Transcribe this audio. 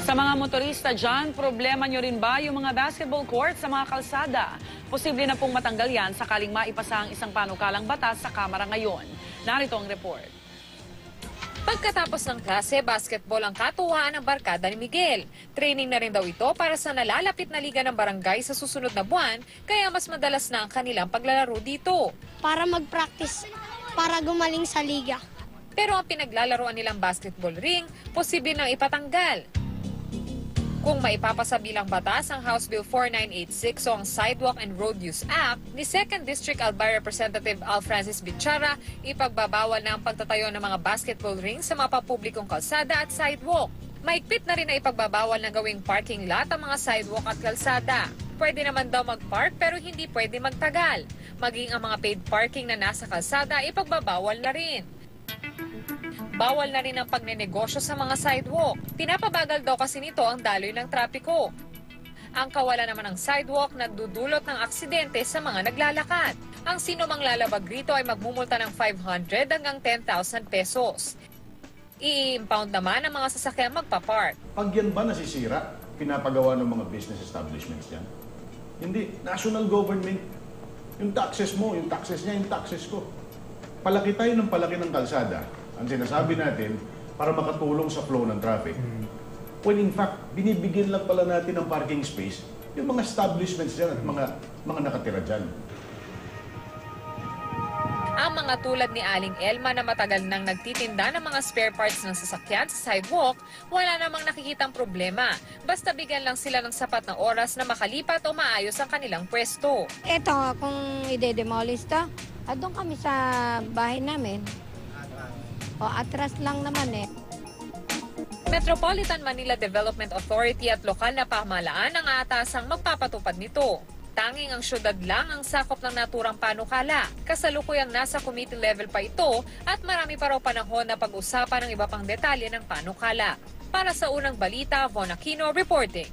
Sa mga motorista dyan, problema nyo rin ba yung mga basketball court sa mga kalsada? Posible na pong matanggal yan sakaling maipasa ang isang panukalang batas sa Kamara ngayon. Narito ang report. Pagkatapos ng klase, basketball ang katuwaan ng barkada ni Miguel. Training na rin daw ito para sa nalalapit na liga ng barangay sa susunod na buwan, kaya mas madalas na ang kanilang paglalaro dito. Para mag-practice, para gumaling sa liga. Pero ang pinaglalaroan nilang basketball ring, posible nang ipatanggal. Kung maipapasa bilang batas ang House Bill 4986 o ang Sidewalk and Road Use Act ni 2nd District Albay Representative Al Francis Bichara, ipagbabawal na ang pagtatayo ng mga basketball ring sa mga papublikong kalsada at sidewalk. Maigpit na rin na ipagbabawal na gawing parking lot ang mga sidewalk at kalsada. Pwede naman daw mag-park pero hindi pwede magtagal. Maging ang mga paid parking na nasa kalsada ipagbabawal na rin. Bawal na rin ang pagnenegosyo sa mga sidewalk. Pinapabagal daw kasi nito ang daloy ng trapiko. Ang kawalan naman ng sidewalk nagdudulot ng aksidente sa mga naglalakad. Ang sino mang lalabag rito ay magmumulta ng 500 hanggang 10,000 pesos. I-impound naman ang mga sasakyang magpapark. Pag yan ba nasisira, pinapagawa ng mga business establishments yan? Hindi. National government. Yung taxes mo, yung taxes niya, yung taxes ko. Palaki tayo ng palaki ng kalsada. Ang sinasabi natin, para makatulong sa flow ng traffic. When in fact, binibigyan lang pala natin ng parking space yung mga establishments dyan at mga nakatira dyan. Ang mga tulad ni Aling Elma na matagal nang nagtitinda ng mga spare parts ng sasakyan sa sidewalk, wala namang nakikitang problema. Basta bigyan lang sila ng sapat na oras na makalipat o maayos ang kanilang pwesto. Ito, kung ide-demolish to, doon kami sa bahay namin. O atras lang naman eh. Metropolitan Manila Development Authority at lokal na pamahalaan ang aatasang magpapatupad nito. Tanging ang syudad lang ang sakop ng naturang panukala. Kasalukuyang nasa committee level pa ito at marami pa raw panahon na pag-usapan ng iba pang detalye ng panukala. Para sa unang balita, Von Aquino reporting.